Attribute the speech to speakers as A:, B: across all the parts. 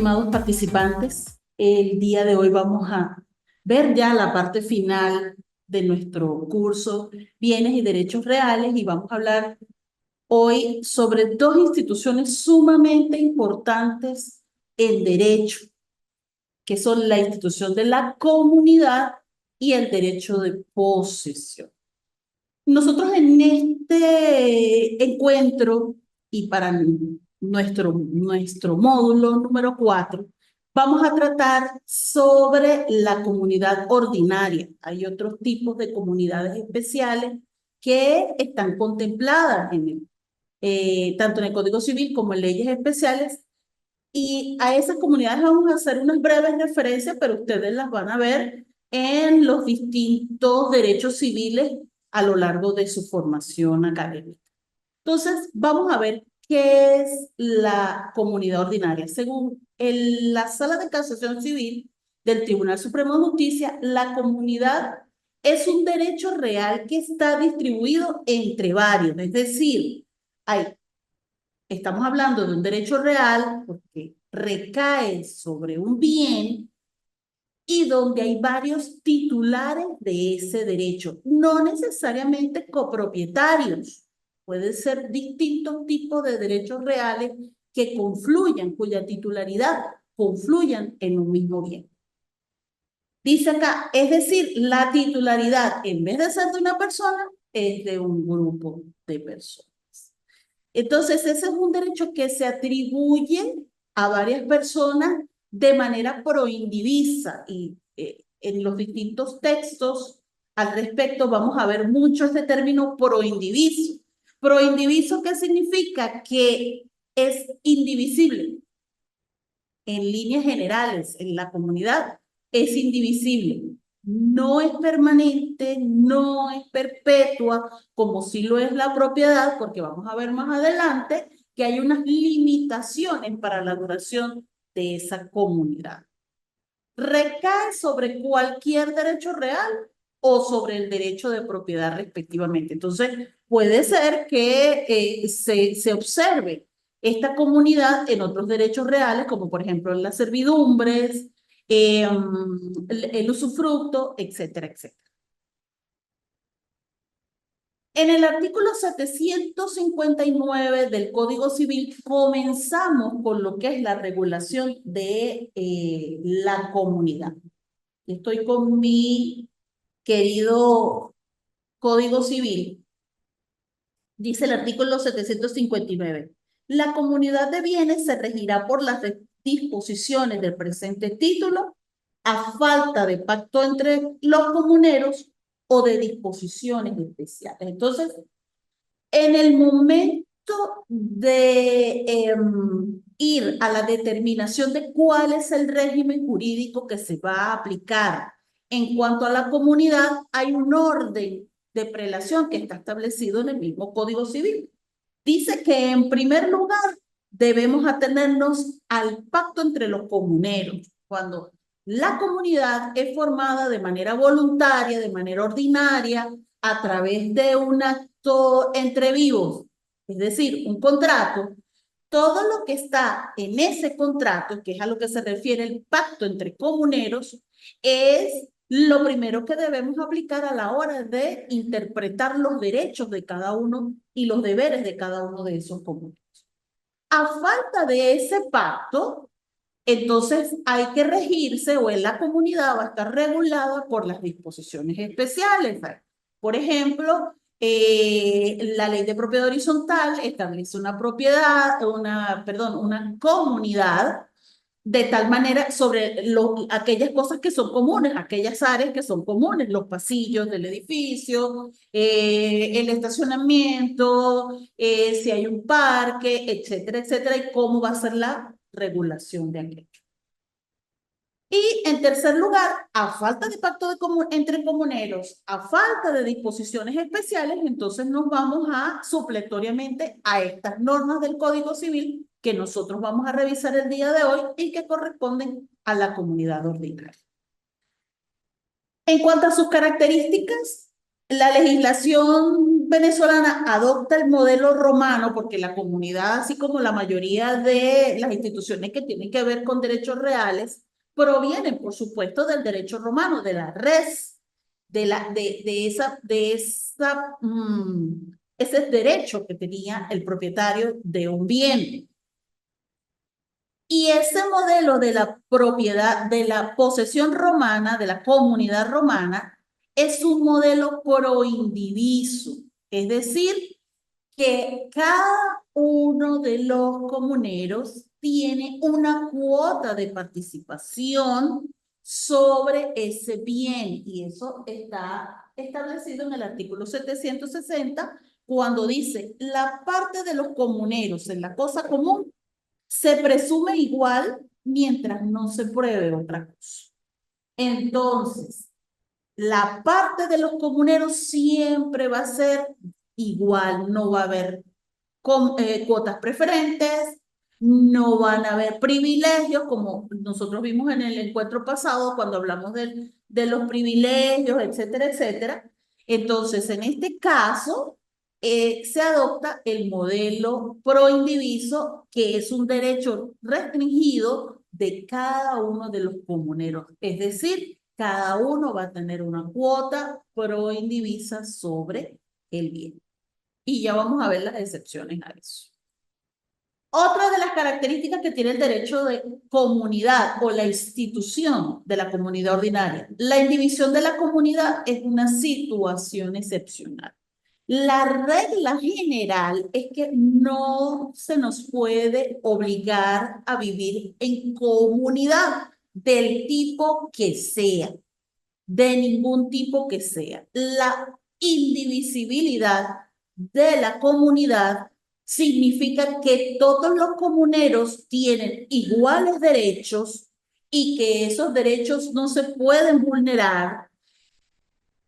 A: estimados participantes. El día de hoy vamos a ver ya la parte final de nuestro curso Bienes y Derechos Reales y vamos a hablar hoy sobre dos instituciones sumamente importantes en derecho, que son la institución de la comunidad y el derecho de posesión. Nosotros en este encuentro y para nuestro módulo número 4, vamos a tratar sobre la comunidad ordinaria. Hay otros tipos de comunidades especiales que están contempladas tanto en el Código Civil como en leyes especiales. Y a esas comunidades vamos a hacer unas breves referencias, pero ustedes las van a ver en los distintos derechos civiles a lo largo de su formación académica. Entonces, vamos a ver qué es la comunidad ordinaria. Según la Sala de Casación Civil del Tribunal Supremo de Justicia, la comunidad es un derecho real que está distribuido entre varios, es decir, estamos hablando de un derecho real porque recae sobre un bien y donde hay varios titulares de ese derecho, no necesariamente copropietarios. Pueden ser distintos tipos de derechos reales que confluyan, cuya titularidad confluyan en un mismo bien. Dice acá, es decir, la titularidad, en vez de ser de una persona, es de un grupo de personas. Entonces, ese es un derecho que se atribuye a varias personas de manera proindivisa y en los distintos textos al respecto vamos a ver mucho este término proindiviso. Proindiviso, ¿qué significa? Que es indivisible. En líneas generales, en la comunidad, es indivisible. No es permanente, no es perpetua, como sí lo es la propiedad, porque vamos a ver más adelante que hay unas limitaciones para la duración de esa comunidad. Recae sobre cualquier derecho real o sobre el derecho de propiedad respectivamente. Entonces, puede ser que se observe esta comunidad en otros derechos reales, como por ejemplo en las servidumbres, el usufructo, etcétera, etcétera. En el artículo 759 del Código Civil comenzamos con lo que es la regulación de la comunidad. Estoy con mi querido Código Civil. Dice el artículo 759. La comunidad de bienes se regirá por las disposiciones del presente título a falta de pacto entre los comuneros o de disposiciones especiales. Entonces, en el momento de ir a la determinación de cuál es el régimen jurídico que se va a aplicar en cuanto a la comunidad, hay un orden de prelación que está establecido en el mismo Código Civil. Dice que en primer lugar debemos atenernos al pacto entre los comuneros, cuando la comunidad es formada de manera voluntaria, de manera ordinaria, a través de un acto entre vivos, es decir, un contrato. Todo lo que está en ese contrato, que es a lo que se refiere el pacto entre comuneros, es lo primero que debemos aplicar a la hora de interpretar los derechos de cada uno y los deberes de cada uno de esos comuneros. A falta de ese pacto, entonces hay que regirse o en la comunidad va a estar regulada por las disposiciones especiales. Por ejemplo, la ley de propiedad horizontal establece una una comunidad de tal manera sobre aquellas cosas que son comunes, aquellas áreas que son comunes, los pasillos del edificio, el estacionamiento, si hay un parque, etcétera, etcétera, y cómo va a ser la regulación de aquello. Y en tercer lugar, a falta de pacto entre comuneros, a falta de disposiciones especiales, entonces nos vamos supletoriamente a estas normas del Código Civil que nosotros vamos a revisar el día de hoy y que corresponden a la comunidad ordinaria. En cuanto a sus características, la legislación venezolana adopta el modelo romano porque la comunidad, así como la mayoría de las instituciones que tienen que ver con derechos reales, provienen, por supuesto, del derecho romano, de la res, ese derecho que tenía el propietario de un bien. Y ese modelo de la propiedad, de la posesión romana, de la comunidad romana, es un modelo pro indiviso, es decir, que cada uno de los comuneros tiene una cuota de participación sobre ese bien, y eso está establecido en el artículo 760, cuando dice: la parte de los comuneros en la cosa común se presume igual mientras no se pruebe otra cosa. Entonces, la parte de los comuneros siempre va a ser igual, no va a haber cuotas preferentes, no van a haber privilegios, como nosotros vimos en el encuentro pasado cuando hablamos de los privilegios, etcétera, etcétera. Entonces, en este caso, se adopta el modelo pro indiviso, que es un derecho restringido de cada uno de los comuneros. Es decir, cada uno va a tener una cuota pro indivisa sobre el bien. Y ya vamos a ver las excepciones a eso. Otra de las características que tiene el derecho de comunidad o la institución de la comunidad ordinaria: la indivisión de la comunidad es una situación excepcional. La regla general es que no se nos puede obligar a vivir en comunidad del tipo que sea, de ningún tipo que sea. La indivisibilidad de la comunidad significa que todos los comuneros tienen iguales derechos y que esos derechos no se pueden vulnerar,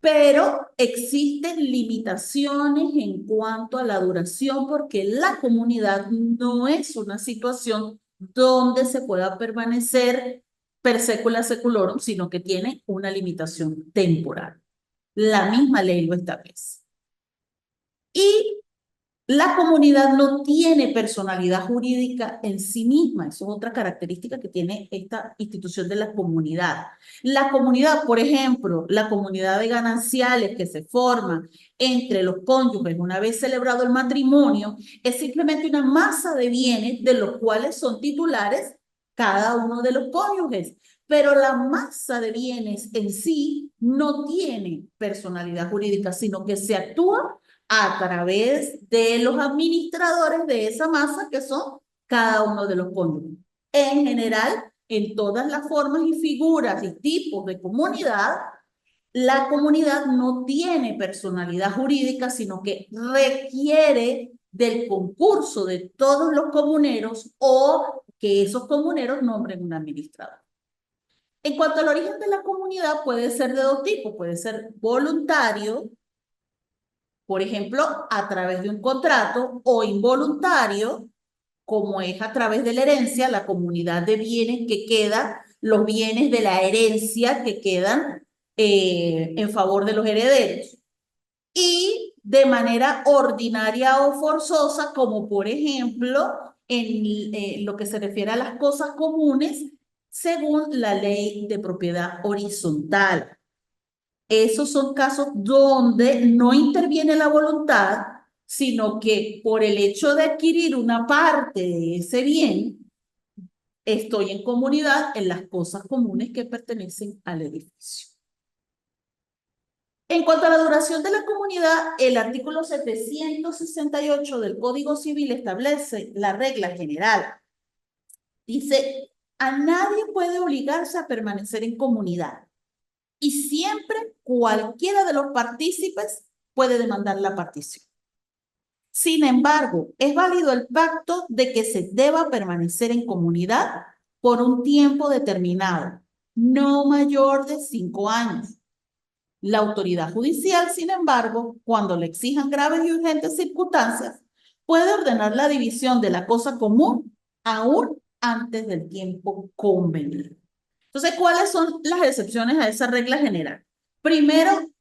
A: pero existen limitaciones en cuanto a la duración, porque la comunidad no es una situación donde se pueda permanecer per secula seculorum, sino que tiene una limitación temporal. La misma ley lo establece. Y la comunidad no tiene personalidad jurídica en sí misma. Eso es otra característica que tiene esta institución de la comunidad. La comunidad, por ejemplo, la comunidad de gananciales que se forma entre los cónyuges una vez celebrado el matrimonio, es simplemente una masa de bienes de los cuales son titulares cada uno de los cónyuges. Pero la masa de bienes en sí no tiene personalidad jurídica, sino que se actúa a través de los administradores de esa masa, que son cada uno de los cónyuges. En general, en todas las formas y figuras y tipos de comunidad, la comunidad no tiene personalidad jurídica, sino que requiere del concurso de todos los comuneros, o que esos comuneros nombren un administrador. En cuanto al origen de la comunidad, puede ser de dos tipos: puede ser voluntario, por ejemplo, a través de un contrato, o involuntario, como es a través de la herencia, la comunidad de bienes que queda, los bienes de la herencia que quedan en favor de los herederos. Y de manera ordinaria o forzosa, como por ejemplo en lo que se refiere a las cosas comunes, según la ley de propiedad horizontal. Esos son casos donde no interviene la voluntad, sino que por el hecho de adquirir una parte de ese bien, estoy en comunidad en las cosas comunes que pertenecen al edificio. En cuanto a la duración de la comunidad, el artículo 768 del Código Civil establece la regla general. Dice: a nadie puede obligarse a permanecer en comunidad, y siempre cualquiera de los partícipes puede demandar la partición. Sin embargo, es válido el pacto de que se deba permanecer en comunidad por un tiempo determinado, no mayor de 5 años. La autoridad judicial, sin embargo, cuando le exijan graves y urgentes circunstancias, puede ordenar la división de la cosa común aún antes del tiempo convenido. Entonces, ¿cuáles son las excepciones a esa regla general? Primero,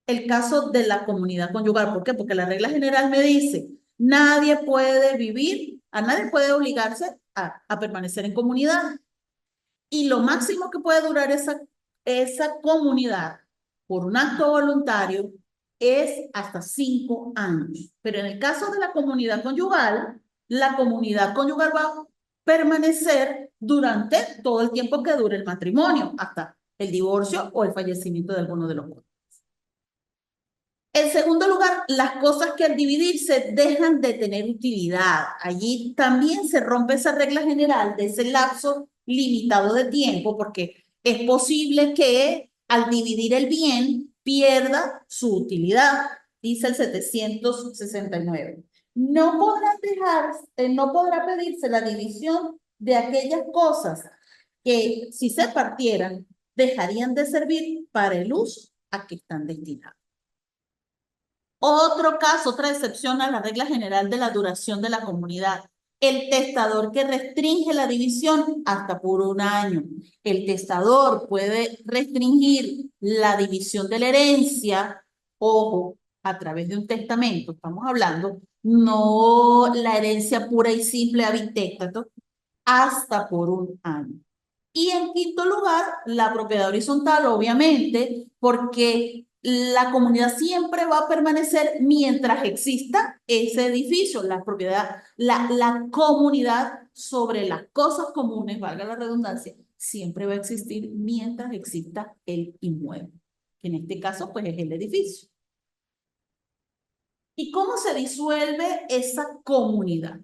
A: el caso de la comunidad conyugal. ¿Por qué? Porque la regla general me dice, nadie puede vivir, a nadie puede obligarse a permanecer en comunidad. Y lo máximo que puede durar esa comunidad por un acto voluntario es hasta 5 años. Pero en el caso de la comunidad conyugal va a permanecer durante todo el tiempo que dure el matrimonio, hasta el divorcio o el fallecimiento de alguno de los dos. En segundo lugar, las cosas que al dividirse dejan de tener utilidad. Allí también se rompe esa regla general de ese lapso limitado de tiempo, porque es posible que al dividir el bien pierda su utilidad, dice el 769. No podrá pedirse la división de aquellas cosas que, si se partieran, dejarían de servir para el uso a que están destinadas. Otro caso, otra excepción a la regla general de la duración de la comunidad. El testador que restringe la división hasta por 1 año. El testador puede restringir la división de la herencia, ojo, a través de un testamento, estamos hablando, no la herencia pura y simple habitectato, hasta por 1 año. Y en quinto lugar, la propiedad horizontal, obviamente, porque la comunidad siempre va a permanecer mientras exista ese edificio, la propiedad, la comunidad sobre las cosas comunes, valga la redundancia, siempre va a existir mientras exista el inmueble, que en este caso pues es el edificio. ¿Y cómo se disuelve esa comunidad?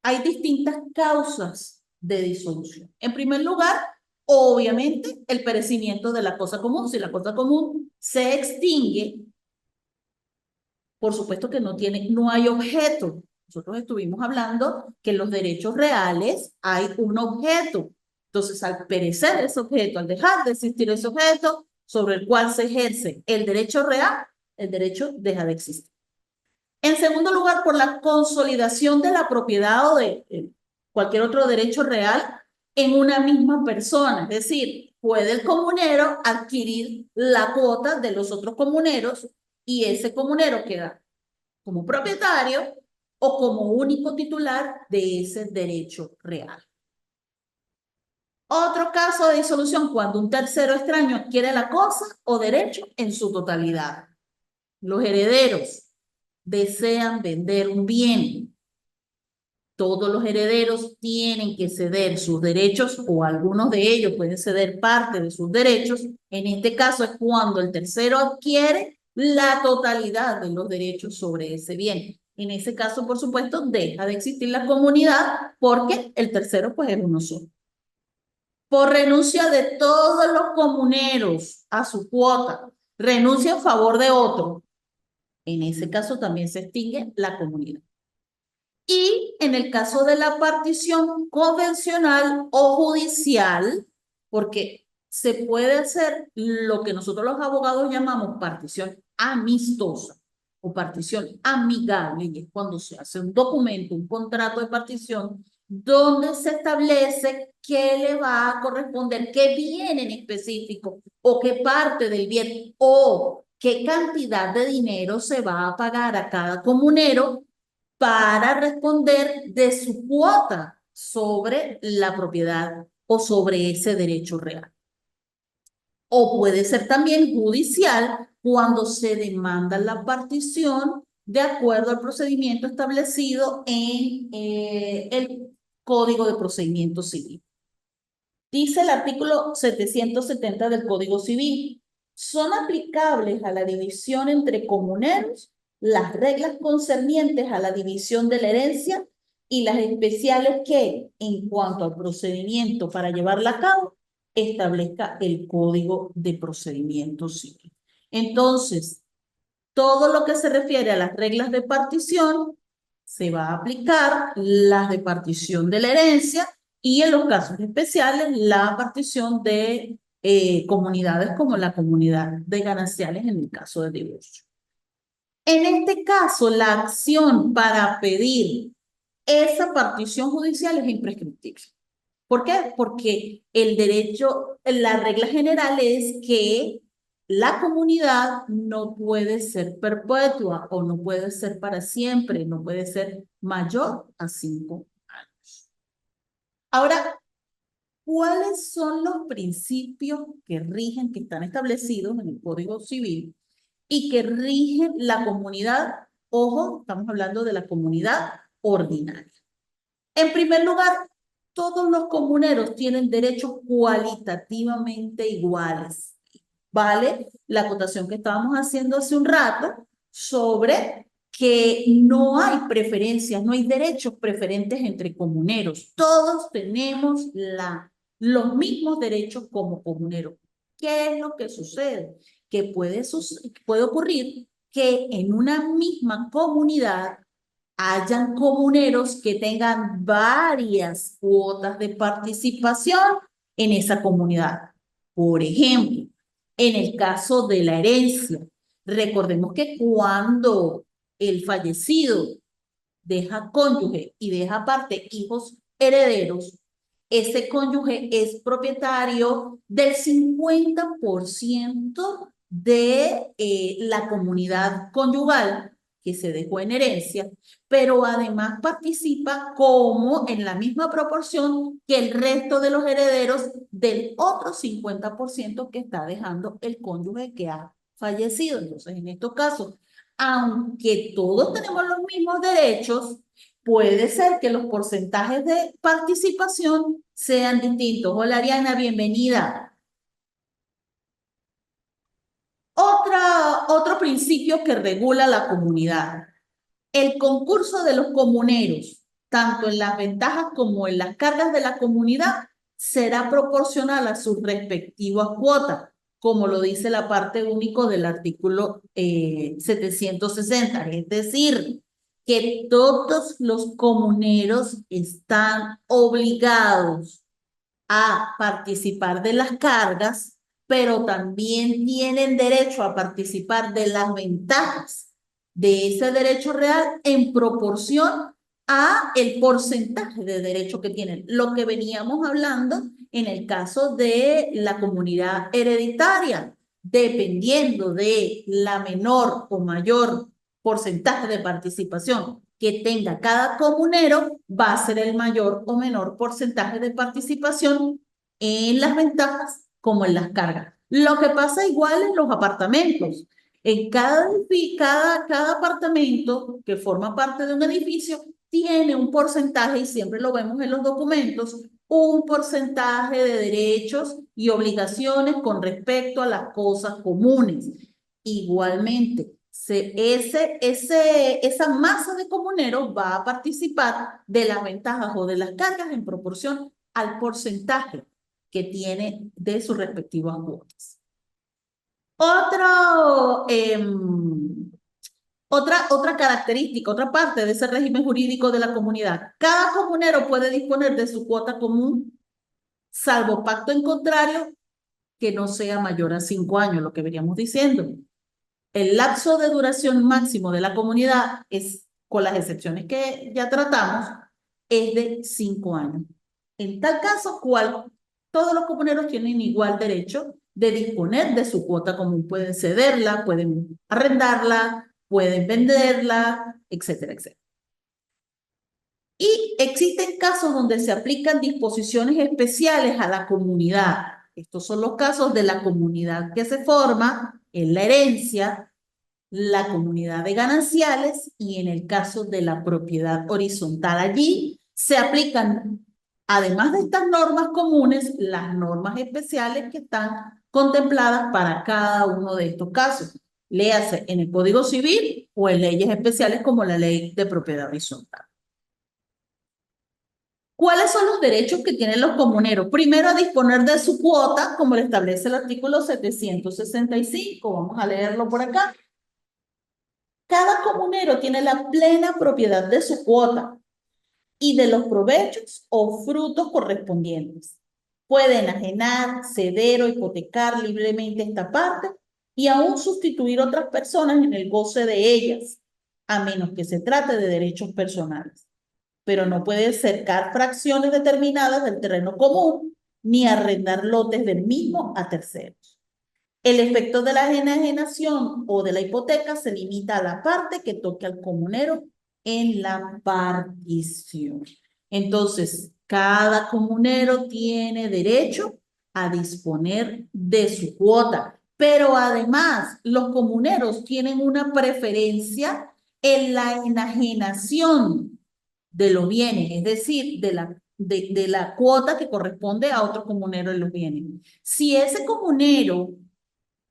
A: Hay distintas causas de disolución. En primer lugar, obviamente, el perecimiento de la cosa común. Si la cosa común se extingue, por supuesto que no hay objeto. Nosotros estuvimos hablando que en los derechos reales hay un objeto. Entonces, al perecer ese objeto, al dejar de existir ese objeto sobre el cual se ejerce el derecho real, el derecho deja de existir. En segundo lugar, por la consolidación de la propiedad o de cualquier otro derecho real en una misma persona. Es decir, puede el comunero adquirir la cuota de los otros comuneros y ese comunero queda como propietario o como único titular de ese derecho real. Otro caso de disolución, cuando un tercero extraño adquiere la cosa o derecho en su totalidad. Los herederos desean vender un bien. Todos los herederos tienen que ceder sus derechos o algunos de ellos pueden ceder parte de sus derechos. En este caso es cuando el tercero adquiere la totalidad de los derechos sobre ese bien. En ese caso, por supuesto, deja de existir la comunidad porque el tercero pues es uno solo. Por renuncia de todos los comuneros a su cuota, renuncia en favor de otro. En ese caso también se extingue la comunidad. Y en el caso de la partición convencional o judicial, porque se puede hacer lo que nosotros los abogados llamamos partición amistosa o partición amigable, y es cuando se hace un documento, un contrato de partición, donde se establece qué le va a corresponder, qué bien en específico, o qué parte del bien, o qué cantidad de dinero se va a pagar a cada comunero para responder de su cuota sobre la propiedad o sobre ese derecho real. O puede ser también judicial cuando se demanda la partición de acuerdo al procedimiento establecido en el Código de Procedimiento Civil. Dice el artículo 770 del Código Civil, son aplicables a la división entre comuneros las reglas concernientes a la división de la herencia y las especiales que, en cuanto al procedimiento para llevarla a cabo, establezca el Código de Procedimiento Civil. Entonces, todo lo que se refiere a las reglas de partición, se va a aplicar las de partición de la herencia y en los casos especiales la partición de comunidades como la comunidad de gananciales en el caso de divorcio. En este caso, la acción para pedir esa partición judicial es imprescriptible. ¿Por qué? Porque el derecho, la regla general es que la comunidad no puede ser perpetua o no puede ser para siempre, no puede ser mayor a 5 años. Ahora, ¿cuáles son los principios que rigen, que están establecidos en el Código Civil y que rigen la comunidad? Ojo, estamos hablando de la comunidad ordinaria. En primer lugar, todos los comuneros tienen derechos cualitativamente iguales. Vale la acotación que estábamos haciendo hace un rato sobre que no hay preferencias, no hay derechos preferentes entre comuneros. Todos tenemos los mismos derechos como comuneros. ¿Qué es lo que sucede? Que puede ocurrir que en una misma comunidad hayan comuneros que tengan varias cuotas de participación en esa comunidad. Por ejemplo, en el caso de la herencia, recordemos que cuando el fallecido deja cónyuge y deja aparte hijos herederos, ese cónyuge es propietario del 50% de la comunidad conyugal que se dejó en herencia, pero además participa como en la misma proporción que el resto de los herederos del otro 50% que está dejando el cónyuge que ha fallecido. Entonces, en estos casos, aunque todos tenemos los mismos derechos, puede ser que los porcentajes de participación sean distintos. Hola Ariana, bienvenida. Otro principio que regula la comunidad. El concurso de los comuneros, tanto en las ventajas como en las cargas de la comunidad, será proporcional a sus respectivas cuotas, como lo dice la parte único del artículo 760. Es decir, que todos los comuneros están obligados a participar de las cargas, pero también tienen derecho a participar de las ventajas de ese derecho real en proporción a el porcentaje de derecho que tienen. Lo que veníamos hablando en el caso de la comunidad hereditaria, dependiendo de la menor o mayor porcentaje de participación que tenga cada comunero, va a ser el mayor o menor porcentaje de participación en las ventajas como en las cargas. Lo que pasa igual en los apartamentos. En cada apartamento que forma parte de un edificio tiene un porcentaje, y siempre lo vemos en los documentos, un porcentaje de derechos y obligaciones con respecto a las cosas comunes. Igualmente, esa masa de comuneros va a participar de las ventajas o de las cargas en proporción al porcentaje que tiene de sus respectivas cuotas. Otro, otra característica, otra parte de ese régimen jurídico de la comunidad. Cada comunero puede disponer de su cuota común, salvo pacto en contrario que no sea mayor a 5 años, lo que veníamos diciendo. El lapso de duración máximo de la comunidad es, con las excepciones que ya tratamos, es de 5 años. En tal caso, todos los comuneros tienen igual derecho de disponer de su cuota común. Pueden cederla, pueden arrendarla, pueden venderla, etcétera, etcétera. Y existen casos donde se aplican disposiciones especiales a la comunidad. Estos son los casos de la comunidad que se forma en la herencia, la comunidad de gananciales y en el caso de la propiedad horizontal. Allí se aplican, además de estas normas comunes, las normas especiales que están contempladas para cada uno de estos casos. Léase en el Código Civil o en leyes especiales como la Ley de Propiedad Horizontal. ¿Cuáles son los derechos que tienen los comuneros? Primero, a disponer de su cuota, como lo establece el artículo 765. Vamos a leerlo por acá. Cada comunero tiene la plena propiedad de su cuota y de los provechos o frutos correspondientes. Puede enajenar, ceder o hipotecar libremente esta parte y aún sustituir otras personas en el goce de ellas, a menos que se trate de derechos personales. Pero no puede cercar fracciones determinadas del terreno común ni arrendar lotes del mismo a terceros. El efecto de la enajenación o de la hipoteca se limita a la parte que toque al comunero en la partición. Entonces, cada comunero tiene derecho a disponer de su cuota, pero además los comuneros tienen una preferencia en la enajenación de los bienes, es decir, de la cuota que corresponde a otro comunero en los bienes. Si ese comunero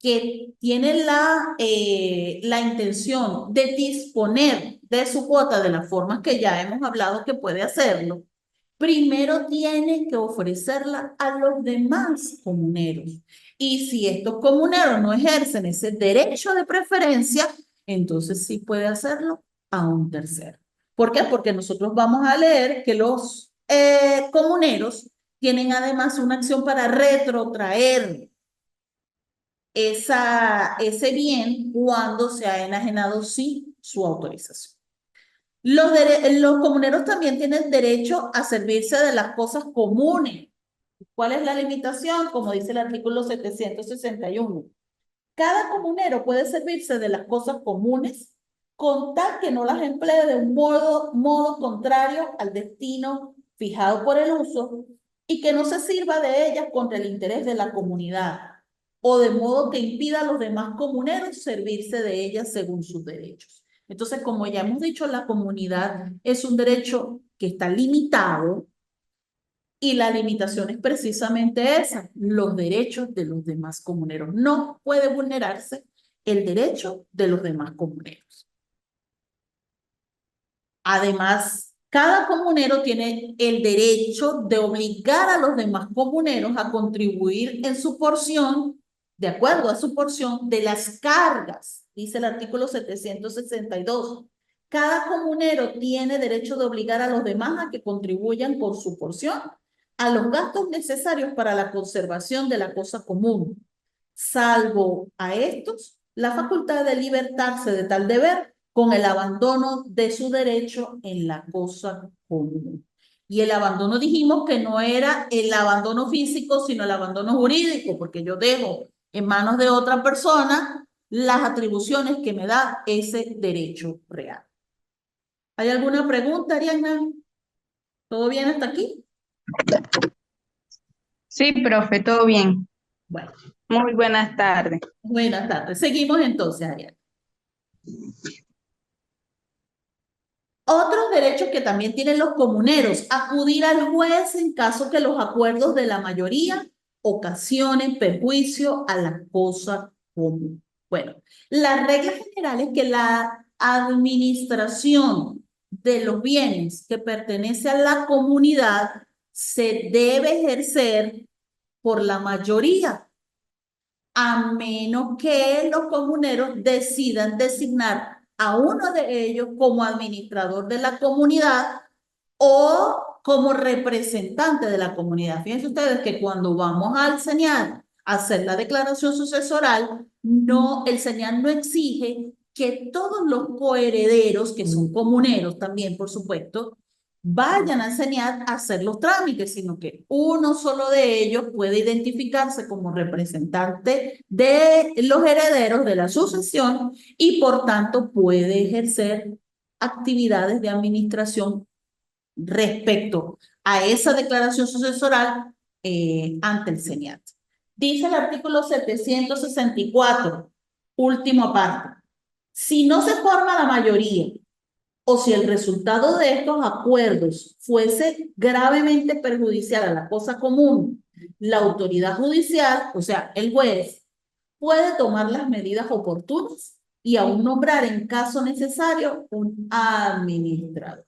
A: que tiene la intención de disponer de su cuota de las formas que ya hemos hablado que puede hacerlo, primero tiene que ofrecerla a los demás comuneros. Y si estos comuneros no ejercen ese derecho de preferencia, entonces sí puede hacerlo a un tercero. ¿Por qué? Porque nosotros vamos a leer que los comuneros tienen además una acción para retrotraer ese bien cuando se ha enajenado sin su autorización. Los comuneros también tienen derecho a servirse de las cosas comunes. ¿Cuál es la limitación? Como dice el artículo 761. Cada comunero puede servirse de las cosas comunes con tal que no las emplee de un modo contrario al destino fijado por el uso y que no se sirva de ellas contra el interés de la comunidad o de modo que impida a los demás comuneros servirse de ellas según sus derechos. Entonces, como ya hemos dicho, la comunidad es un derecho que está limitado y la limitación es precisamente esa, los derechos de los demás comuneros. No puede vulnerarse el derecho de los demás comuneros. Además, cada comunero tiene el derecho de obligar a los demás comuneros a contribuir en su porción, de acuerdo a su porción, de las cargas, dice el artículo 762. Cada comunero tiene derecho de obligar a los demás a que contribuyan con su porción a los gastos necesarios para la conservación de la cosa común, salvo a estos la facultad de libertarse de tal deber con el abandono de su derecho en la cosa común. Y el abandono dijimos que no era el abandono físico, sino el abandono jurídico, porque yo dejo en manos de otra persona las atribuciones que me da ese derecho real. ¿Hay alguna pregunta, Ariana? ¿Todo bien hasta aquí?
B: Sí, profe, todo bien.
A: Bueno,
B: Muy buenas tardes.
A: buenas tardes. Seguimos entonces, Ariana. Otros derechos que también tienen los comuneros, acudir al juez en caso que los acuerdos de la mayoría ocasionen perjuicio a la cosa común. Bueno, la regla general es que la administración de los bienes que pertenece a la comunidad se debe ejercer por la mayoría, a menos que los comuneros decidan designar a uno de ellos como administrador de la comunidad o como representante de la comunidad. Fíjense ustedes que cuando vamos al señal a hacer la declaración sucesoral, no, el señal no exige que todos los coherederos, que son comuneros también, por supuesto, vayan a enseñar a hacer los trámites, sino que uno solo de ellos puede identificarse como representante de los herederos de la sucesión y por tanto puede ejercer actividades de administración respecto a esa declaración sucesoral ante el SENIAT. Dice el artículo 764, última parte. Si no se forma la mayoría o si el resultado de estos acuerdos fuese gravemente perjudicial a la cosa común, la autoridad judicial, o sea, el juez, puede tomar las medidas oportunas y aún nombrar en caso necesario un administrador.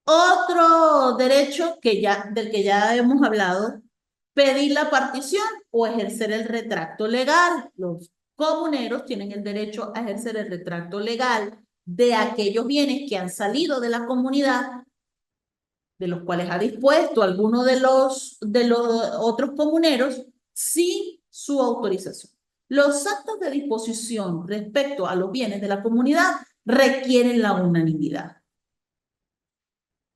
A: Otro derecho del que ya hemos hablado, pedir la partición o ejercer el retracto legal. Los comuneros tienen el derecho a ejercer el retracto legal de aquellos bienes que han salido de la comunidad, de los cuales ha dispuesto alguno de los otros comuneros sin su autorización. Los actos de disposición respecto a los bienes de la comunidad requieren la unanimidad.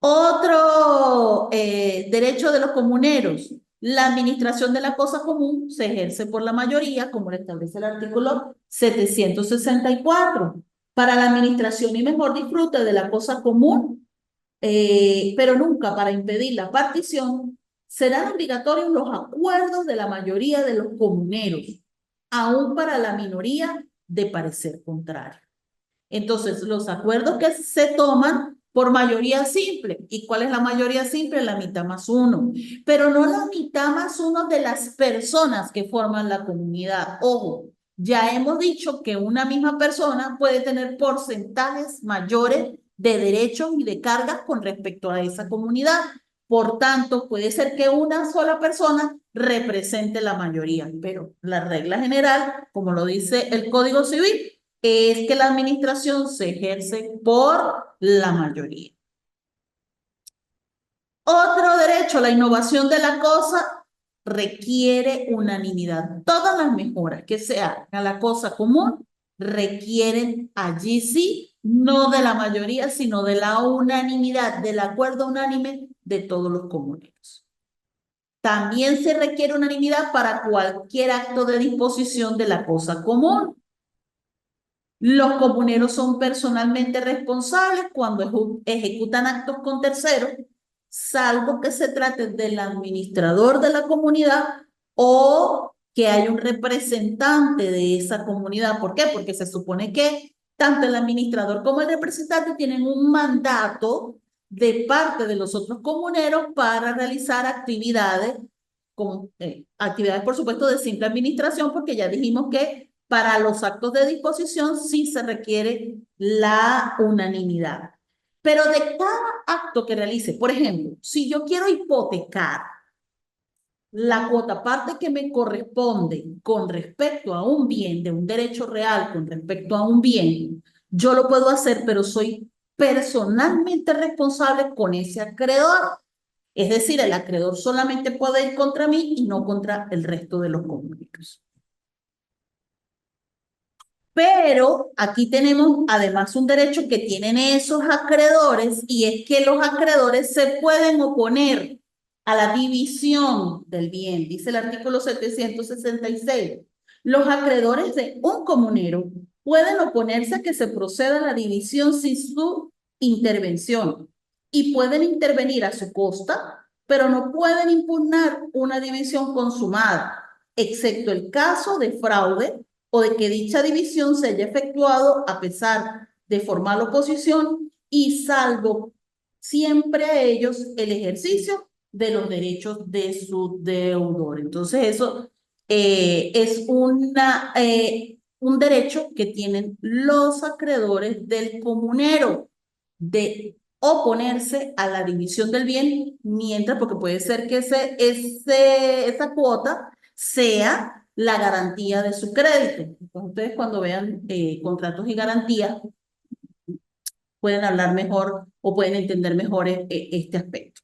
A: Otro derecho de los comuneros, La administración de la cosa común se ejerce por la mayoría, como lo establece el artículo 764. Para la administración y mejor disfrute de la cosa común, pero nunca para impedir la partición, serán obligatorios los acuerdos de la mayoría de los comuneros, aún para la minoría de parecer contrario. Entonces, los acuerdos que se toman por mayoría simple. ¿Y cuál es la mayoría simple? La mitad más uno. Pero no la mitad más uno de las personas que forman la comunidad. Ojo, ya hemos dicho que una misma persona puede tener porcentajes mayores de derechos y de cargas con respecto a esa comunidad. Por tanto, puede ser que una sola persona represente la mayoría, pero la regla general, como lo dice el Código Civil, es que la administración se ejerce por la mayoría. Otro derecho, la innovación de la cosa requiere unanimidad. Todas las mejoras que se hagan a la cosa común requieren allí sí, no de la mayoría, sino de la unanimidad, del acuerdo unánime de todos los comuneros. También se requiere unanimidad para cualquier acto de disposición de la cosa común. Los comuneros son personalmente responsables cuando ejecutan actos con terceros, salvo que se trate del administrador de la comunidad o que haya un representante de esa comunidad. ¿Por qué? Porque se supone que tanto el administrador como el representante tienen un mandato de parte de los otros comuneros para realizar actividades, actividades por supuesto de simple administración, porque ya dijimos que para los actos de disposición sí se requiere la unanimidad. Pero de cada acto que realice, por ejemplo, si yo quiero hipotecar la cuota parte que me corresponde con respecto a un bien, de un derecho real con respecto a un bien, yo lo puedo hacer, pero soy personalmente responsable con ese acreedor. Es decir, el acreedor solamente puede ir contra mí y no contra el resto de los comuneros. Pero aquí tenemos además un derecho que tienen esos acreedores y es que los acreedores se pueden oponer a la división del bien, dice el artículo 766. Los acreedores de un comunero pueden oponerse a que se proceda a la división sin su intervención y pueden intervenir a su costa, pero no pueden impugnar una división consumada, excepto el caso de fraude o de que dicha división se haya efectuado a pesar de formal oposición y salvo siempre a ellos el ejercicio de los derechos de su deudor. Entonces eso es un derecho que tienen los acreedores del comunero de oponerse a la división del bien, mientras, porque puede ser que esa cuota sea la garantía de su crédito. Entonces, ustedes cuando vean contratos y garantías, pueden hablar mejor o pueden entender mejor este aspecto.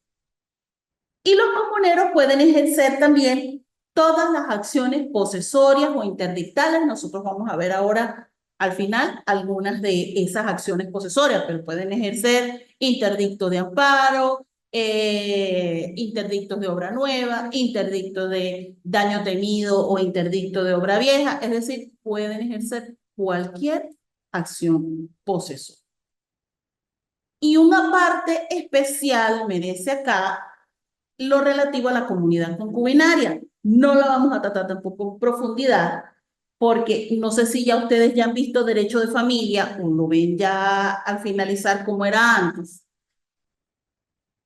A: Y los comuneros pueden ejercer también todas las acciones posesorias o interdictales. Nosotros vamos a ver ahora al final algunas de esas acciones posesorias, pero pueden ejercer interdicto de amparo, interdictos de obra nueva, interdicto de daño temido o interdicto de obra vieja, es decir, pueden ejercer cualquier acción posesoria. Y una parte especial merece acá lo relativo a la comunidad concubinaria. No la vamos a tratar tampoco en profundidad, porque no sé si ya ustedes ya han visto Derecho de Familia o lo ven ya al finalizar como era antes.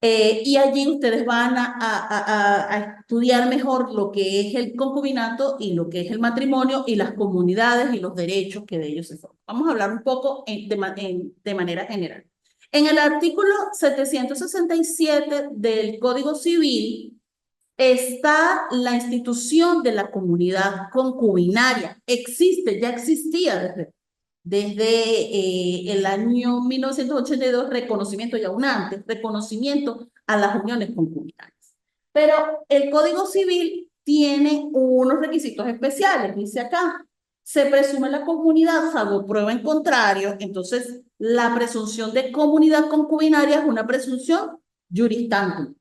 A: Y allí ustedes van a estudiar mejor lo que es el concubinato y lo que es el matrimonio y las comunidades y los derechos que de ellos se forman. Vamos a hablar un poco de manera general. En el artículo 767 del Código Civil está la institución de la comunidad concubinaria. Existe, ya existía desde el año 1982, reconocimiento, ya aún antes, reconocimiento a las uniones concubinarias. Pero el Código Civil tiene unos requisitos especiales, dice acá, se presume la comunidad salvo prueba en contrario, entonces la presunción de comunidad concubinaria es una presunción juris tantum.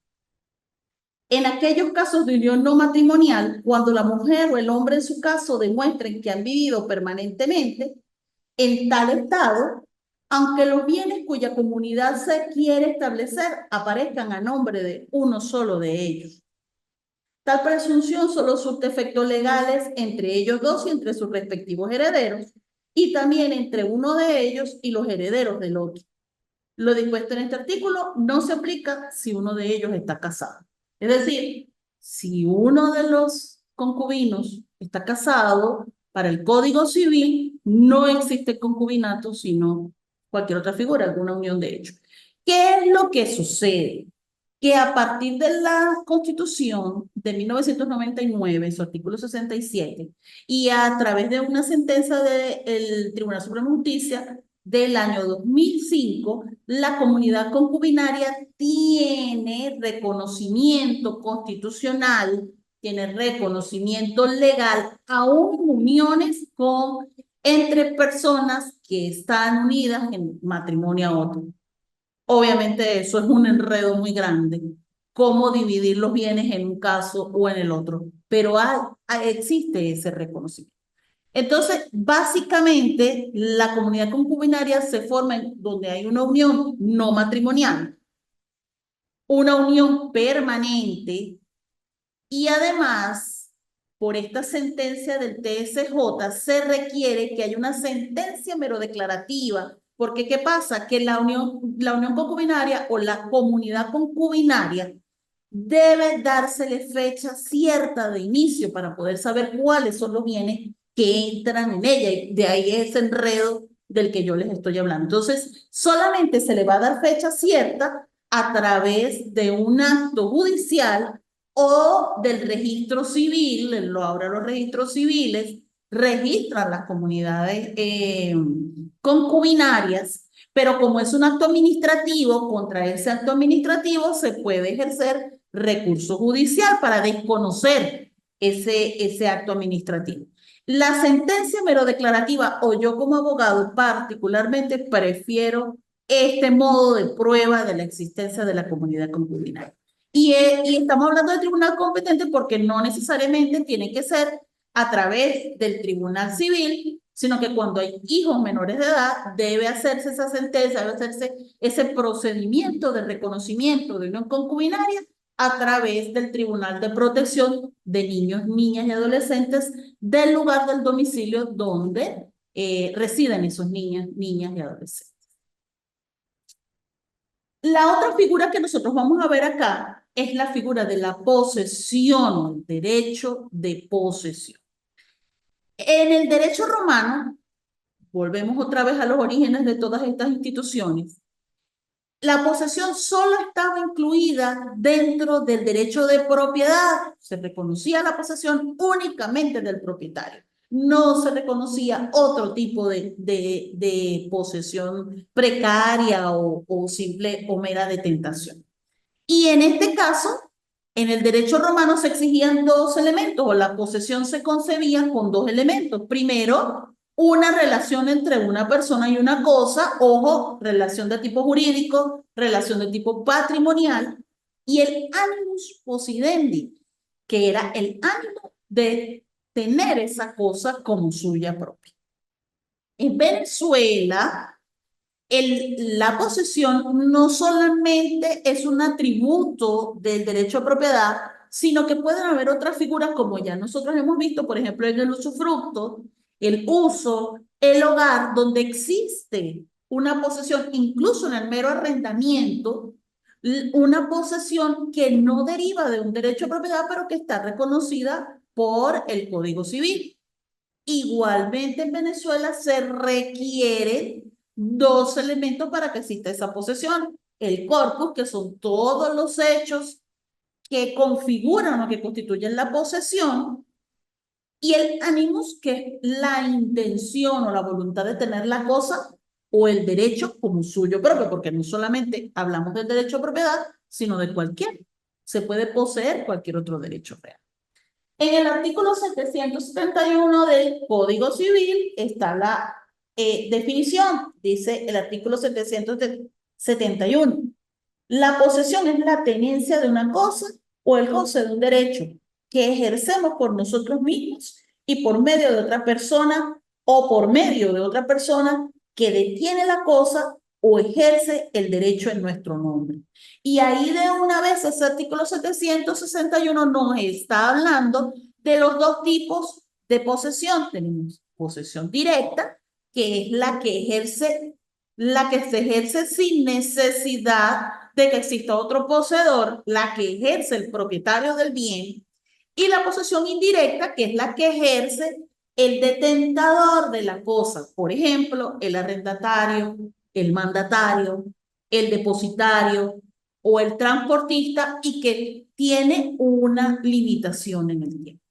A: En aquellos casos de unión no matrimonial, cuando la mujer o el hombre en su caso demuestren que han vivido permanentemente en tal estado, aunque los bienes cuya comunidad se quiere establecer aparezcan a nombre de uno solo de ellos. Tal presunción solo surte efectos legales entre ellos dos y entre sus respectivos herederos, y también entre uno de ellos y los herederos del otro. Lo dispuesto en este artículo no se aplica si uno de ellos está casado. Es decir, si uno de los concubinos está casado, para el Código Civil no existe concubinato, sino cualquier otra figura, alguna unión de hecho. ¿Qué es lo que sucede? Que a partir de la Constitución de 1999, su artículo 67, y a través de una sentencia del Tribunal Supremo de Justicia del año 2005, la comunidad concubinaria tiene reconocimiento constitucional, tiene reconocimiento legal, aún uniones entre personas que están unidas en matrimonio a otro. Obviamente eso es un enredo muy grande, cómo dividir los bienes en un caso o en el otro, pero existe ese reconocimiento. Entonces, básicamente, la comunidad concubinaria se forma donde hay una unión no matrimonial, una unión permanente y además, por esta sentencia del TSJ, se requiere que haya una sentencia mero declarativa, porque ¿qué pasa? Que la unión concubinaria o la comunidad concubinaria debe dársele fecha cierta de inicio para poder saber cuáles son los bienes que entran en ella, y de ahí ese enredo del que yo les estoy hablando. Entonces, solamente se le va a dar fecha cierta a través de un acto judicial o del registro civil. Ahora los registros civiles registran las comunidades concubinarias, pero como es un acto administrativo, contra ese acto administrativo se puede ejercer recurso judicial para desconocer ese acto administrativo. La sentencia mero declarativa, o yo como abogado particularmente prefiero este modo de prueba de la existencia de la comunidad concubinaria. Y estamos hablando de tribunal competente porque no necesariamente tiene que ser a través del tribunal civil, sino que cuando hay hijos menores de edad, debe hacerse esa sentencia, debe hacerse ese procedimiento de reconocimiento de unión concubinaria a través del Tribunal de Protección de Niños, Niñas y Adolescentes del lugar del domicilio donde residen esos niñas y adolescentes. La otra figura que nosotros vamos a ver acá es la figura de la posesión, el derecho de posesión. En el derecho romano, volvemos otra vez a los orígenes de todas estas instituciones, la posesión solo estaba incluida dentro del derecho de propiedad. Se reconocía la posesión únicamente del propietario. No se reconocía otro tipo de posesión precaria o simple o mera detentación. Y en este caso, en el derecho romano se exigían dos elementos, o la posesión se concebía con dos elementos. Primero, una relación entre una persona y una cosa, ojo, relación de tipo jurídico, relación de tipo patrimonial, y el animus possidendi, que era el ánimo de tener esa cosa como suya propia. En Venezuela, la posesión no solamente es un atributo del derecho a propiedad, sino que pueden haber otras figuras como ya nosotros hemos visto, por ejemplo, en el usufructo, el uso, el hogar, donde existe una posesión, incluso en el mero arrendamiento, una posesión que no deriva de un derecho a propiedad, pero que está reconocida por el Código Civil. Igualmente en Venezuela se requieren dos elementos para que exista esa posesión. El corpus, que son todos los hechos que configuran o que constituyen la posesión, y el animus, que es la intención o la voluntad de tener la cosa o el derecho como suyo propio, porque no solamente hablamos del derecho a propiedad, sino de cualquier. Se puede poseer cualquier otro derecho real. En el artículo 771 del Código Civil está la definición. Dice el artículo 771. La posesión es la tenencia de una cosa o el goce de un derecho que ejercemos por nosotros mismos y por medio de otra persona o por medio de otra persona que detiene la cosa o ejerce el derecho en nuestro nombre. Y ahí de una vez ese artículo 761 nos está hablando de los dos tipos de posesión. Tenemos posesión directa, que es la que se ejerce sin necesidad de que exista otro poseedor, la que ejerce el propietario del bien, y la posesión indirecta, que es la que ejerce el detentador de la cosa. Por ejemplo, el arrendatario, el mandatario, el depositario o el transportista, y que tiene una limitación en el tiempo.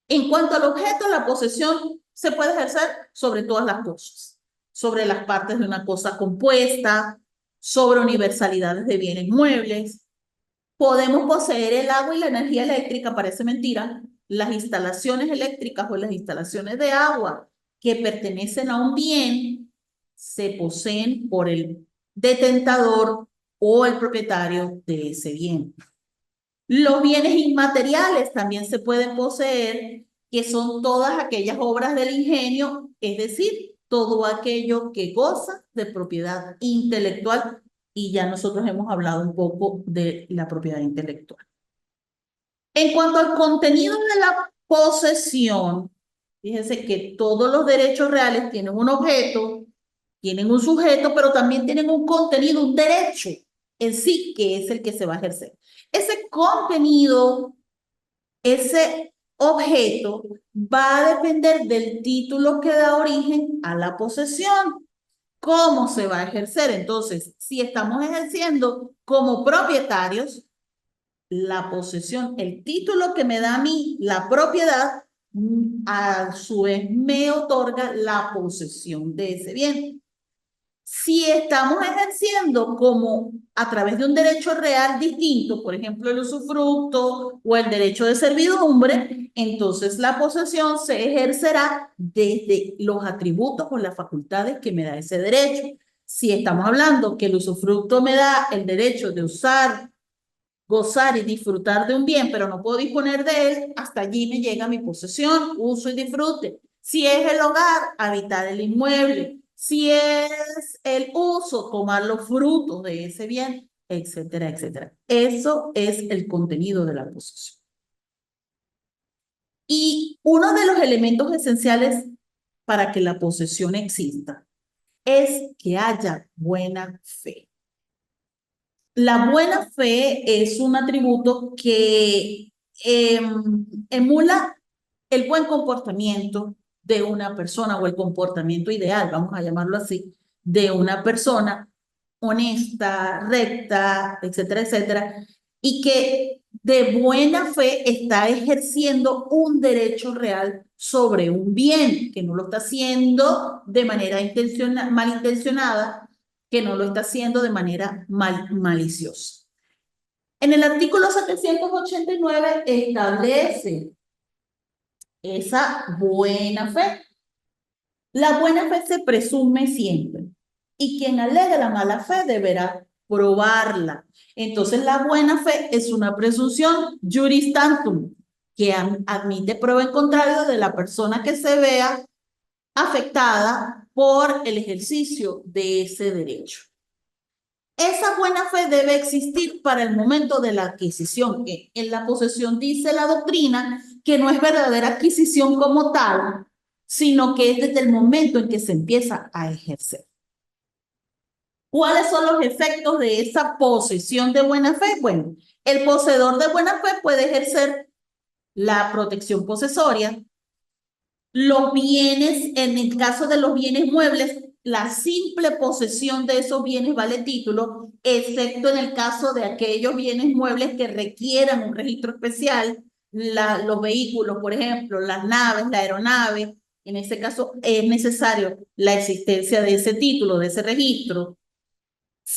A: En cuanto al objeto, la posesión se puede ejercer sobre todas las cosas, sobre las partes de una cosa compuesta, sobre universalidades de bienes muebles. Podemos poseer el agua y la energía eléctrica, parece mentira. Las instalaciones eléctricas o las instalaciones de agua que pertenecen a un bien se poseen por el detentador o el propietario de ese bien. Los bienes inmateriales también se pueden poseer, que son todas aquellas obras del ingenio, es decir, todo aquello que goza de propiedad intelectual, y ya nosotros hemos hablado un poco de la propiedad intelectual. En cuanto al contenido de la posesión, fíjense que todos los derechos reales tienen un objeto, tienen un sujeto, pero también tienen un contenido, un derecho en sí, que es el que se va a ejercer. Ese contenido, ese objeto, va a depender del título que da origen a la posesión. ¿Cómo se va a ejercer? Entonces, si estamos ejerciendo como propietarios, la posesión, el título que me da a mí la propiedad, a su vez me otorga la posesión de ese bien. Si estamos ejerciendo como a través de un derecho real distinto, por ejemplo, el usufructo o el derecho de servidumbre, entonces la posesión se ejercerá desde los atributos o las facultades que me da ese derecho. Si estamos hablando que el usufructo me da el derecho de usar, gozar y disfrutar de un bien, pero no puedo disponer de él, hasta allí me llega mi posesión, uso y disfrute. Si es el hogar, habitar el inmueble. Si es el uso, tomar los frutos de ese bien, etcétera, etcétera. Eso es el contenido de la posesión. Y uno de los elementos esenciales para que la posesión exista es que haya buena fe. La buena fe es un atributo que emula el buen comportamiento de una persona, o el comportamiento ideal, vamos a llamarlo así, de una persona honesta, recta, etcétera, etcétera, y que de buena fe está ejerciendo un derecho real sobre un bien, que no lo está haciendo de manera malintencionada, que no lo está haciendo de manera maliciosa. En el artículo 789 establece esa buena fe. La buena fe se presume siempre, y quien alega la mala fe deberá probarla. Entonces, la buena fe es una presunción juris tantum, que admite prueba en contrario de la persona que se vea afectada por el ejercicio de ese derecho. Esa buena fe debe existir para el momento de la adquisición, que en la posesión dice la doctrina que no es verdadera adquisición como tal, sino que es desde el momento en que se empieza a ejercer. ¿Cuáles son los efectos de esa posesión de buena fe? Bueno, el poseedor de buena fe puede ejercer la protección posesoria, los bienes, en el caso de los bienes muebles, la simple posesión de esos bienes vale título, excepto en el caso de aquellos bienes muebles que requieran un registro especial, los vehículos, por ejemplo, las naves, la aeronave. En ese caso es necesario la existencia de ese título, de ese registro.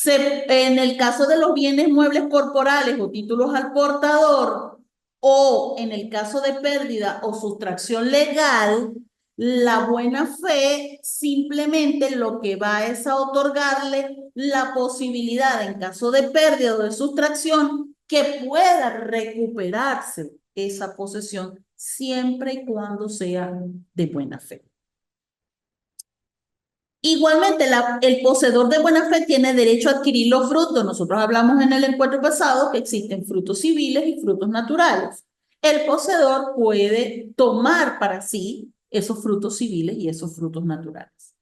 A: En el caso de los bienes muebles corporales o títulos al portador, o en el caso de pérdida o sustracción legal, la buena fe simplemente lo que va es a otorgarle la posibilidad, en caso de pérdida o de sustracción, que pueda recuperarse esa posesión siempre y cuando sea de buena fe. Igualmente, el poseedor de buena fe tiene derecho a adquirir los frutos. Nosotros hablamos en el encuentro pasado que existen frutos civiles y frutos naturales. El poseedor puede tomar para sí esos frutos civiles y esos frutos naturales.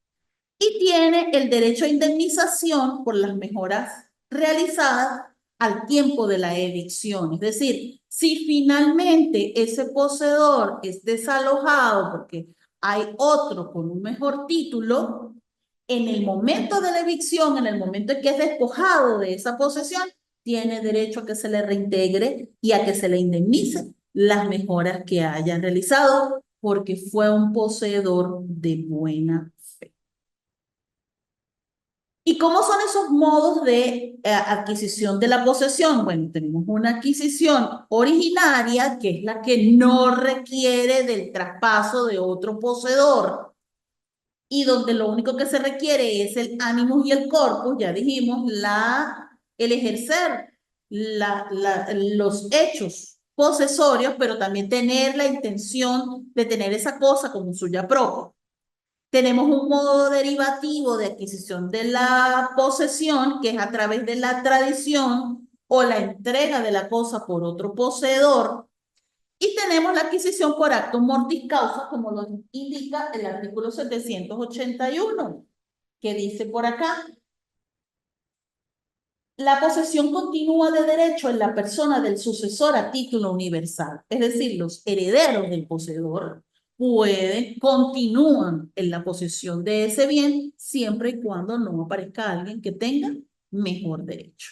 A: Y tiene el derecho a indemnización por las mejoras realizadas al tiempo de la evicción. Es decir, si finalmente ese poseedor es desalojado porque hay otro con un mejor título, en el momento de la evicción, en el momento en que es despojado de esa posesión, tiene derecho a que se le reintegre y a que se le indemnice las mejoras que hayan realizado porque fue un poseedor de buena fe. ¿Y cómo son esos modos de adquisición de la posesión? Bueno, tenemos una adquisición originaria, que es la que no requiere del traspaso de otro poseedor, y donde lo único que se requiere es el ánimo y el corpus, ya dijimos, el ejercer los hechos posesorios, pero también tener la intención de tener esa cosa como suya propia. Tenemos un modo derivativo de adquisición de la posesión, que es a través de la tradición o la entrega de la cosa por otro poseedor. Y tenemos la adquisición por acto mortis causa, como lo indica el artículo 781, que dice por acá: la posesión continúa de derecho en la persona del sucesor a título universal. Es decir, los herederos del poseedor continúan en la posesión de ese bien siempre y cuando no aparezca alguien que tenga mejor derecho.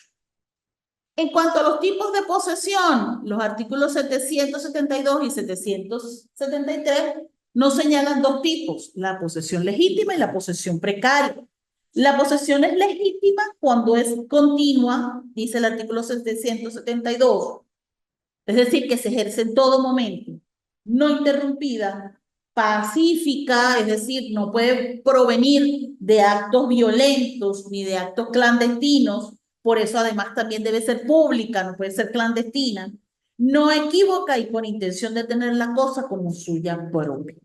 A: En cuanto a los tipos de posesión, los artículos 772 y 773 nos señalan dos tipos: la posesión legítima y la posesión precaria. La posesión es legítima cuando es continua, dice el artículo 772, es decir, que se ejerce en todo momento, no interrumpida, pacífica, es decir, no puede provenir de actos violentos ni de actos clandestinos, por eso además también debe ser pública, no puede ser clandestina, no equívoca y con intención de tener la cosa como suya propia.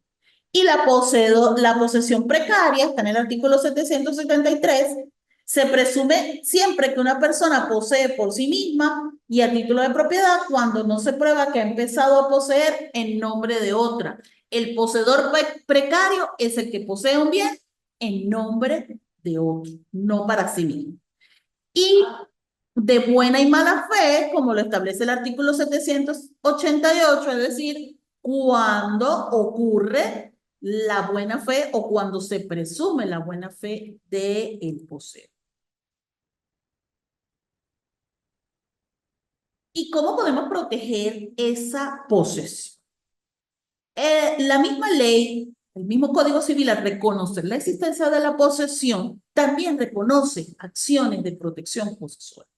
A: Y la posesión precaria, está en el artículo 773, se presume siempre que una persona posee por sí misma y a título de propiedad cuando no se prueba que ha empezado a poseer en nombre de otra. El poseedor precario es el que posee un bien en nombre de otro, no para sí mismo. Y de buena y mala fe, como lo establece el artículo 788, es decir, cuando ocurre la buena fe o cuando se presume la buena fe del poseedor. ¿Y cómo podemos proteger esa posesión? La misma ley, el mismo Código Civil, al reconocer la existencia de la posesión, también reconoce acciones de protección posesoria.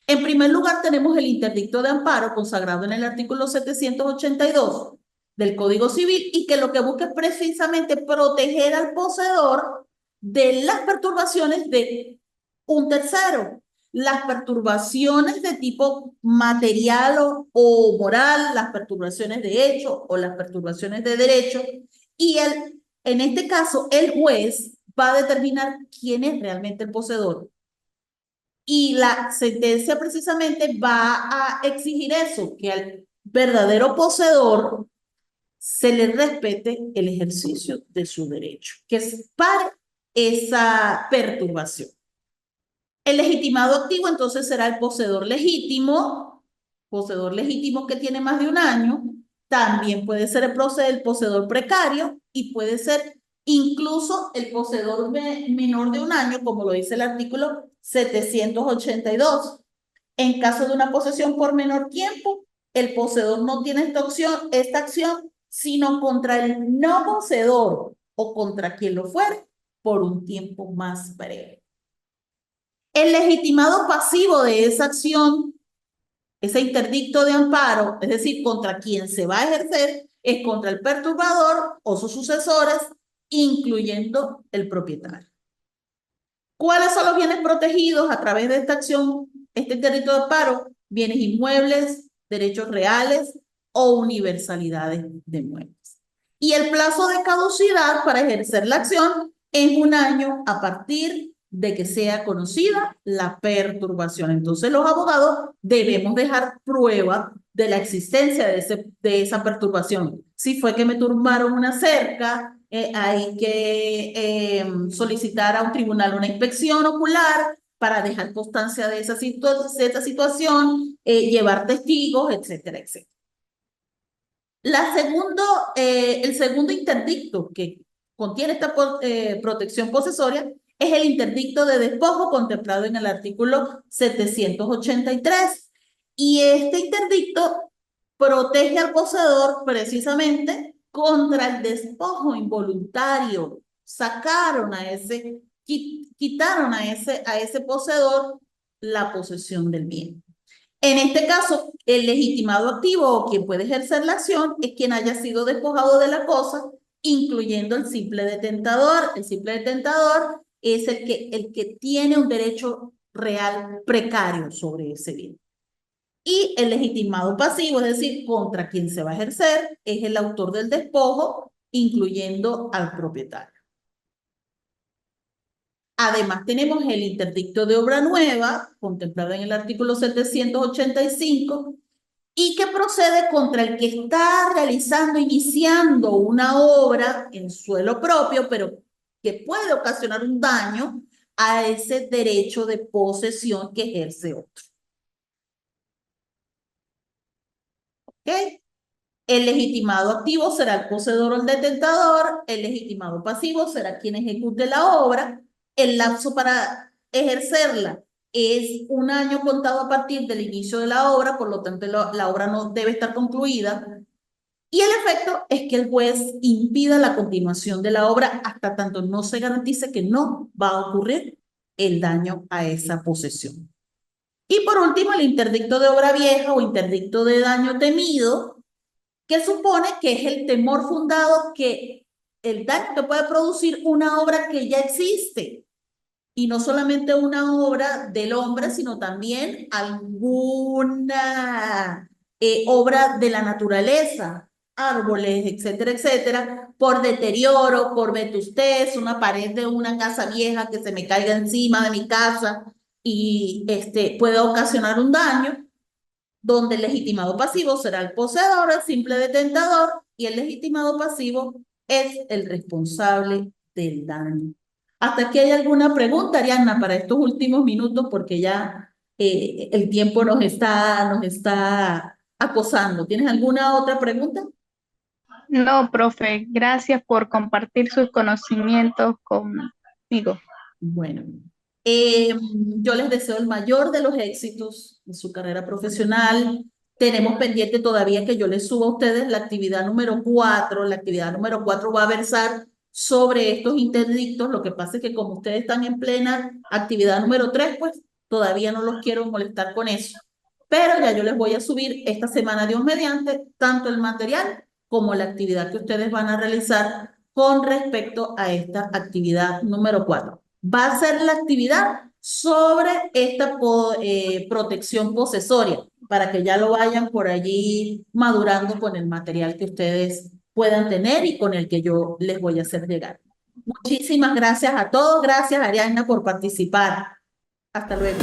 A: En primer lugar, tenemos el interdicto de amparo consagrado en el artículo 782 del Código Civil y que lo que busca es precisamente proteger al poseedor de las perturbaciones de un tercero, las perturbaciones de tipo material o moral, las perturbaciones de hecho o las perturbaciones de derecho, y en este caso el juez va a determinar quién es realmente el poseedor. Y la sentencia precisamente va a exigir eso, que al verdadero poseedor se le respete el ejercicio de su derecho, que es para esa perturbación. El legitimado activo entonces será el poseedor legítimo que tiene más de un año, también puede ser el poseedor precario y puede ser incluso el poseedor menor de un año, como lo dice el artículo 782. En caso de una posesión por menor tiempo, el poseedor no tiene esta acción, sino contra el no poseedor o contra quien lo fuere por un tiempo más breve. El legitimado pasivo de esa acción, ese interdicto de amparo, es decir, contra quien se va a ejercer, es contra el perturbador o sus sucesores, incluyendo el propietario. ¿Cuáles son los bienes protegidos a través de esta acción, este interdicto de amparo? bienes inmuebles, derechos reales o universalidades de muebles. Y el plazo de caducidad para ejercer la acción es 1 año a partir de que sea conocida la perturbación. Entonces, los abogados debemos dejar prueba de la existencia de esa perturbación. Si fue que me turbaron una cerca, hay que solicitar a un tribunal una inspección ocular para dejar constancia de esa situación, llevar testigos, etcétera, etcétera. El segundo interdicto que contiene esta protección posesoria es el interdicto de despojo contemplado en el artículo 783. Y este interdicto protege al poseedor precisamente contra el despojo involuntario. Quitaron a ese poseedor la posesión del bien. En este caso, el legitimado activo o quien puede ejercer la acción es quien haya sido despojado de la cosa, incluyendo el simple detentador. El simple detentador es el que tiene un derecho real precario sobre ese bien. Y el legitimado pasivo, es decir, contra quien se va a ejercer, es el autor del despojo, incluyendo al propietario. Además, tenemos el interdicto de obra nueva, contemplado en el artículo 785, y que procede contra el que está iniciando una obra en suelo propio, pero que puede ocasionar un daño a ese derecho de posesión que ejerce otro. ¿Ok? El legitimado activo será el poseedor o el detentador, el legitimado pasivo será quien ejecute la obra, el lapso para ejercerla es 1 año contado a partir del inicio de la obra, por lo tanto la obra no debe estar concluida, y el efecto es que el juez impida la continuación de la obra hasta tanto no se garantice que no va a ocurrir el daño a esa posesión. Y por último, el interdicto de obra vieja o interdicto de daño temido, que supone que es el temor fundado que el daño que puede producir una obra que ya existe, y no solamente una obra del hombre, sino también alguna obra de la naturaleza, árboles, etcétera, etcétera, por deterioro, por vetustez, una pared de una casa vieja que se me caiga encima de mi casa y puede ocasionar un daño, donde el legitimado pasivo será el poseedor, el simple detentador, y el legitimado pasivo es el responsable del daño. ¿Hasta aquí hay alguna pregunta, Ariadna, para estos últimos minutos? Porque ya el tiempo nos está acosando. ¿Tienes alguna otra pregunta?
B: No, profe, gracias por compartir sus conocimientos conmigo.
A: Bueno, yo les deseo el mayor de los éxitos en su carrera profesional. Tenemos pendiente todavía que yo les suba a ustedes la actividad número 4. La actividad número 4 va a versar sobre estos interdictos. Lo que pasa es que como ustedes están en plena actividad número 3, pues todavía no los quiero molestar con eso. Pero ya yo les voy a subir esta semana, Dios mediante, tanto el material como la actividad que ustedes van a realizar con respecto a esta actividad número 4. Va a ser la actividad sobre esta protección posesoria, para que ya lo vayan por allí madurando con el material que ustedes puedan tener y con el que yo les voy a hacer llegar. Muchísimas gracias a todos. Gracias, Ariadna, por participar. Hasta luego.